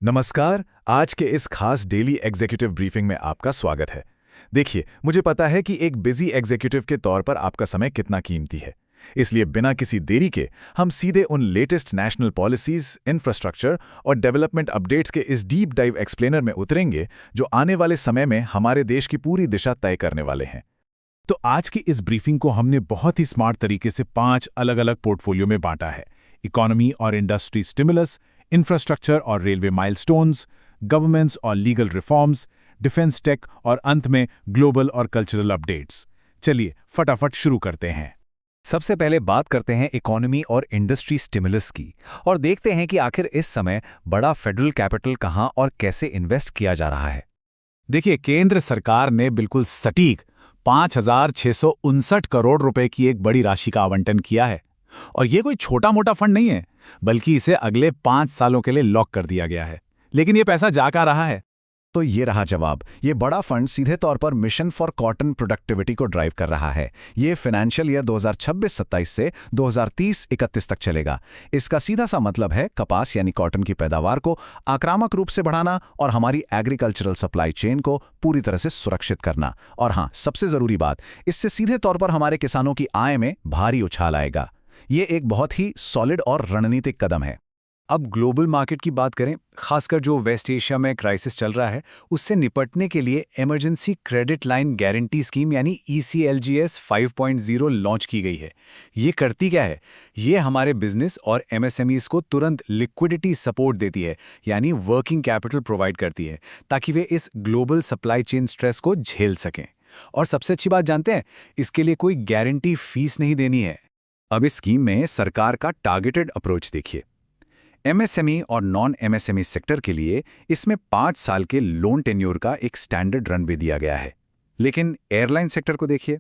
नमस्कार। आज के इस खास डेली एग्जीक्यूटिव ब्रीफिंग में आपका स्वागत है। देखिए, मुझे पता है कि एक बिजी एग्जीक्यूटिव के तौर पर आपका समय कितना कीमती है। इसलिए बिना किसी देरी के हम सीधे उन लेटेस्ट नेशनल पॉलिसीज, इंफ्रास्ट्रक्चर और डेवलपमेंट अपडेट्स के इस डीप डाइव एक्सप्लेनर में उतरेंगे जो आने वाले समय में हमारे देश की पूरी दिशा तय करने वाले हैं। तो आज की इस ब्रीफिंग को हमने बहुत ही स्मार्ट तरीके से 5 अलग-अलग पोर्टफोलियो में बांटा है। इकोनॉमी और इंडस्ट्री स्टिमुलस, इंफ्रास्ट्रक्चर और रेलवे माइलस्टोन्स, गवर्नेंस और लीगल रिफॉर्म्स, डिफेंस टेक और अंत में ग्लोबल और कल्चरल अपडेट्स। चलिए फटाफट शुरू करते हैं। सबसे पहले बात करते हैं इकोनॉमी और इंडस्ट्री स्टिमुलस की और देखते हैं कि आखिर इस समय बड़ा फेडरल कैपिटल कहां और कैसे इन्वेस्ट किया जा रहा है। देखिए, केंद्र सरकार ने बिल्कुल सटीक 5,659 करोड़ रुपए की एक बड़ी राशि का आवंटन किया है। और ये कोई छोटा मोटा फंड नहीं है, बल्कि इसे अगले 5 सालों के लिए लॉक कर दिया गया है। लेकिन ये पैसा जा कहाँ रहा है? तो ये रहा जवाब। ये बड़ा फंड सीधे तौर पर मिशन फॉर कॉटन प्रोडक्टिविटी को ड्राइव कर रहा है। ये फाइनेंशियल ईयर 2026-27 से 2030-31 तक चलेगा। इसका सीधा सा मतलब है कपास यानी कॉटन की पैदावार को आक्रामक रूप से बढ़ाना और हमारी एग्रीकल्चरल सप्लाई चेन को पूरी तरह से सुरक्षित करना। और हाँ, सबसे जरूरी बात, इससे सीधे तौर पर हमारे किसानों की आय में भारी उछाल आएगा। ये एक बहुत ही सॉलिड और रणनीतिक कदम है। अब ग्लोबल मार्केट की बात करें, खासकर जो वेस्ट एशिया में क्राइसिस चल रहा है, उससे निपटने के लिए emergency credit line guarantee scheme यानी ECLGS 5.0 लॉन्च की गई है। ये करती क्या है? ये हमारे बिजनेस और MSMEs को तुरंत लिक्विडिटी सपोर्ट देती है, यानी वर्किंग कैपिटल प्रोवाइड करती है, ताकि वे इस ग्लोबल सप्लाई चेन स्ट्रेस को झेल सकें। और सबसे अच्छी बात जानते हैं, इसके लिए कोई गारंटी फीस नहीं देनी है। अब इस स्कीम में सरकार का टारगेटेड अप्रोच देखिए। MSME और नॉन MSME सेक्टर के लिए इसमें 5 साल के लोन टेन्योर का एक स्टैंडर्ड रनवे दिया गया है। लेकिन एयरलाइन सेक्टर को देखिए,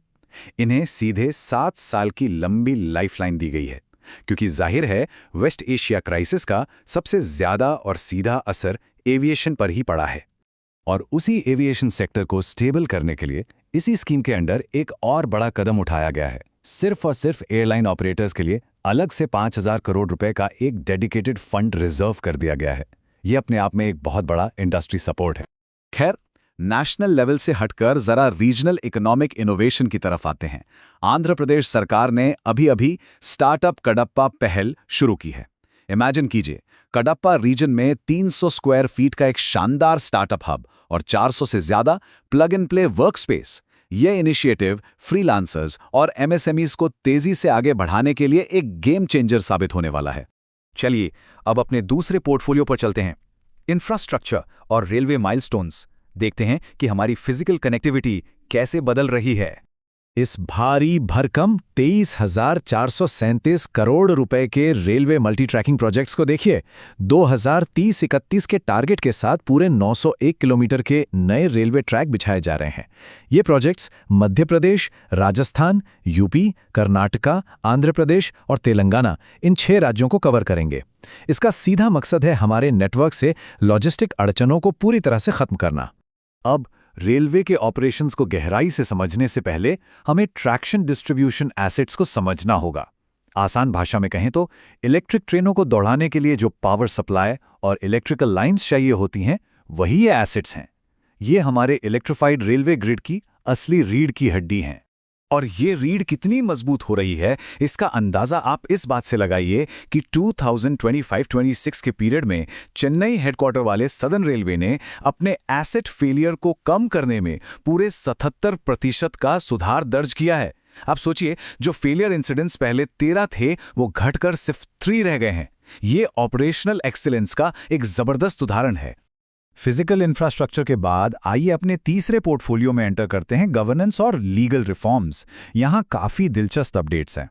इन्हें सीधे 7 साल की लंबी लाइफलाइन दी गई है, क्योंकि जाहिर है वेस्ट एशिया क्राइसिस का सबसे ज्यादा और सीधा असर एविएशन पर ही पड़ा है। और उसी एविएशन सेक्टर को स्टेबल करने के लिए इसी स्कीम के अंडर एक और बड़ा कदम उठाया गया है। सिर्फ और सिर्फ एयरलाइन ऑपरेटर्स के लिए अलग से 5,000 करोड़ रुपए का एक डेडिकेटेड फंड रिजर्व कर दिया गया है। यह अपने आप में एक बहुत बड़ा इंडस्ट्री सपोर्ट है। खैर, नेशनल लेवल से हटकर जरा रीजनल इकोनॉमिक इनोवेशन की तरफ आते हैं। आंध्र प्रदेश सरकार ने अभी स्टार्टअप कडप्पा पहल शुरू की है। इमेजिन कीजिए, कडप्पा रीजन में 300 स्क्वायर फीट का एक शानदार स्टार्टअप हब और 400 से ज्यादा plug and play work space. यह इनिशिएटिव फ्रीलांसर्स और MSMEs को तेजी से आगे बढ़ाने के लिए एक गेम चेंजर साबित होने वाला है। चलिए अब अपने दूसरे पोर्टफोलियो पर चलते हैं, इंफ्रास्ट्रक्चर और रेलवे माइलस्टोन्स। देखते हैं कि हमारी फिजिकल कनेक्टिविटी कैसे बदल रही है। इस भारी भरकम 23,437 करोड़ रुपए के रेलवे मल्टी ट्रैकिंग प्रोजेक्ट्स को देखिए। 2030-31 के टारगेट के साथ पूरे 901 किलोमीटर के नए रेलवे ट्रैक बिछाए जा रहे हैं। ये प्रोजेक्ट्स मध्य प्रदेश, राजस्थान, यूपी, कर्नाटका, आंध्र प्रदेश और तेलंगाना, इन 6 राज्यों को कवर करेंगे। इसका सीधा मकसद है हमारे नेटवर्क से लॉजिस्टिक अड़चनों को पूरी तरह से खत्म करना। अब रेलवे के ऑपरेशंस को गहराई से समझने से पहले हमें ट्रैक्शन डिस्ट्रीब्यूशन एसेट्स को समझना होगा। आसान भाषा में कहें तो इलेक्ट्रिक ट्रेनों को दौड़ाने के लिए जो पावर सप्लाई और इलेक्ट्रिकल लाइंस चाहिए होती हैं, वही ये एसेट्स हैं। ये हमारे इलेक्ट्रिफाइड रेलवे ग्रिड की असली रीढ़ की हड्डी हैं। और ये रीढ़ कितनी मजबूत हो रही है, इसका अंदाजा आप इस बात से लगाइए कि 2025-26 के पीरियड में चेन्नई हेडक्वार्टर वाले सदर्न रेलवे ने अपने एसेट फेलियर को कम करने में पूरे 77% का सुधार दर्ज किया है। आप सोचिए, जो फेलियर इंसिडेंट्स पहले 13 थे, वो घटकर सिर्फ 3 रह गए हैं। ये ऑपरेशनल एक्सीलेंस का एक जबरदस्त उदाहरण है। फिजिकल इंफ्रास्ट्रक्चर के बाद आइए अपने तीसरे पोर्टफोलियो में एंटर करते हैं, गवर्नेंस और लीगल रिफॉर्म्स। यहाँ काफी दिलचस्प अपडेट्स हैं।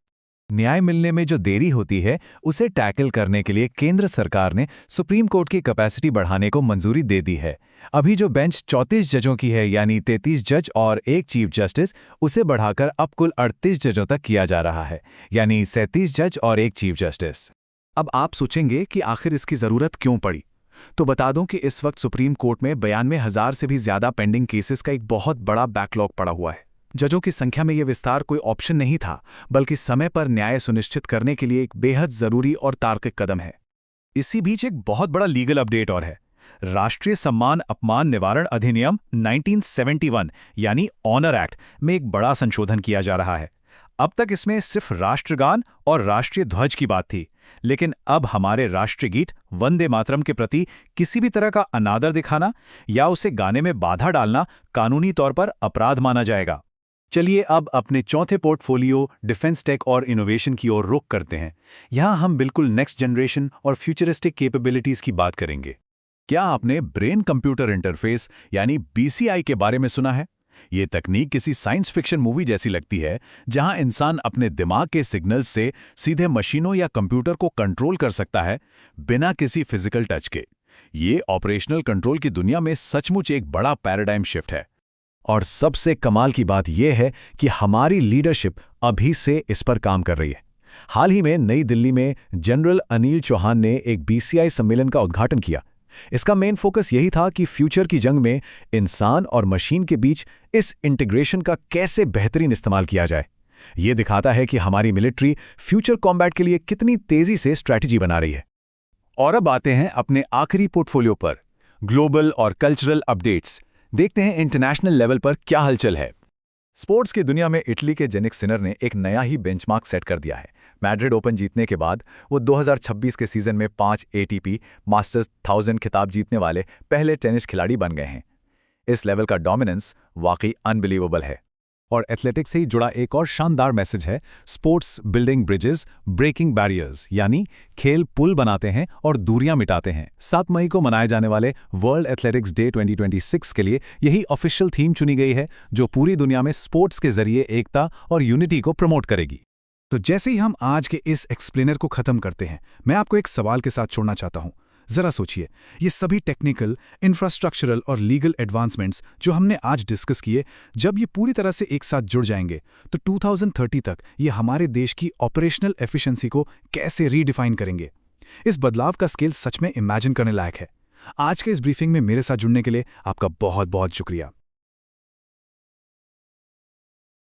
न्याय मिलने में जो देरी होती है, उसे टैकल करने के लिए केंद्र सरकार ने सुप्रीम कोर्ट की कैपेसिटी बढ़ाने को मंजूरी दे दी है। अभी जो बेंच 34 जजों की है, यानी 33 जज और 1 चीफ जस्टिस, उसे बढ़ाकर अब कुल 38 जजों तक किया जा रहा है, यानी 37 जज और 1 चीफ जस्टिस। अब आप सोचेंगे कि आखिर इसकी जरूरत क्यों पड़ी? तो बता दूं कि इस वक्त सुप्रीम कोर्ट में 92,000 से भी ज्यादा पेंडिंग केसेस का एक बहुत बड़ा बैकलॉग पड़ा हुआ है। जजों की संख्या में यह विस्तार कोई ऑप्शन नहीं था, बल्कि समय पर न्याय सुनिश्चित करने के लिए एक बेहद जरूरी और तार्किक कदम है। इसी बीच एक बहुत बड़ा लीगल अपडेट और है। राष्ट्रीय सम्मान अपमान निवारण अधिनियम 1971 यानी ऑनर एक्ट में एक बड़ा संशोधन किया जा रहा है। अब तक इसमें सिर्फ राष्ट्रगान और राष्ट्रीय ध्वज की बात थी, लेकिन अब हमारे राष्ट्रीय गीत वंदे मातरम के प्रति किसी भी तरह का अनादर दिखाना या उसे गाने में बाधा डालना कानूनी तौर पर अपराध माना जाएगा। चलिए अब अपने चौथे पोर्टफोलियो डिफेंस टेक और इनोवेशन की ओर रुख करते हैं। यहाँ हम बिल्कुल नेक्स्ट जनरेशन और फ्यूचरिस्टिक कैपेबिलिटीज की बात करेंगे। क्या आपने ब्रेन कंप्यूटर इंटरफेस यानी BCI के बारे में सुना है? ये तकनीक किसी साइंस फिक्शन मूवी जैसी लगती है, जहां इंसान अपने दिमाग के सिग्नल्स से सीधे मशीनों या कंप्यूटर को कंट्रोल कर सकता है, बिना किसी फिजिकल टच के। ये ऑपरेशनल कंट्रोल की दुनिया में सचमुच एक बड़ा पैराडाइम शिफ्ट है। और सबसे कमाल की बात यह है कि हमारी लीडरशिप अभी से इस पर काम कर रही है। हाल ही में नई दिल्ली में जनरल अनिल चौहान ने एक BCI सम्मेलन का उद्घाटन किया। इसका मेन फोकस यही था कि फ्यूचर की जंग में इंसान और मशीन के बीच इस इंटीग्रेशन का कैसे बेहतरीन इस्तेमाल किया जाए। ये दिखाता है कि हमारी मिलिट्री फ्यूचर कॉम्बैट के लिए कितनी तेजी से स्ट्रैटेजी बना रही है। और अब आते हैं अपने आखिरी पोर्टफोलियो पर, ग्लोबल और कल्चरल अपडेट्स। देखते हैं इंटरनेशनल लेवल पर क्या हलचल है। स्पोर्ट्स की दुनिया में इटली के जेनिक सिनर ने एक नया ही बेंचमार्क सेट कर दिया है। मैड्रिड ओपन जीतने के बाद वो 2026 के सीजन में 5 ATP मास्टर्स 1000 खिताब जीतने वाले पहले टेनिस खिलाड़ी बन गए हैं। इस लेवल का डोमिनेंस वाकई अनबिलीवेबल है। और एथलेटिक्स से ही जुड़ा एक और शानदार मैसेज है, sports building bridges, breaking barriers, यानी खेल पुल बनाते हैं और दूरियां मिटाते हैं। 7 मई को मनाए जाने वाले वर्ल्ड एथलेटिक्स डे 2026 के लिए यही ऑफिशियल थीम चुनी गई है, जो पूरी दुनिया में स्पोर्ट्स के जरिए एकता और यूनिटी को प्रमोट करेगी। तो जैसे ही हम आज के इस एक्सप्लेनर को खत्म करते हैं, मैं आपको एक सवाल के साथ छोड़ना चाहता हूं। जरा सोचिए, ये सभी टेक्निकल, इंफ्रास्ट्रक्चरल और लीगल एडवांसमेंट्स जो हमने आज डिस्कस किए, जब ये पूरी तरह से एक साथ जुड़ जाएंगे तो 2030 तक ये हमारे देश की ऑपरेशनल एफिशिएंसी को कैसे रीडिफाइन करेंगे। इस बदलाव का स्केल सच में इमेजिन करने लायक है। आज के इस ब्रीफिंग में मेरे साथ जुड़ने के लिए आपका बहुत बहुत शुक्रिया।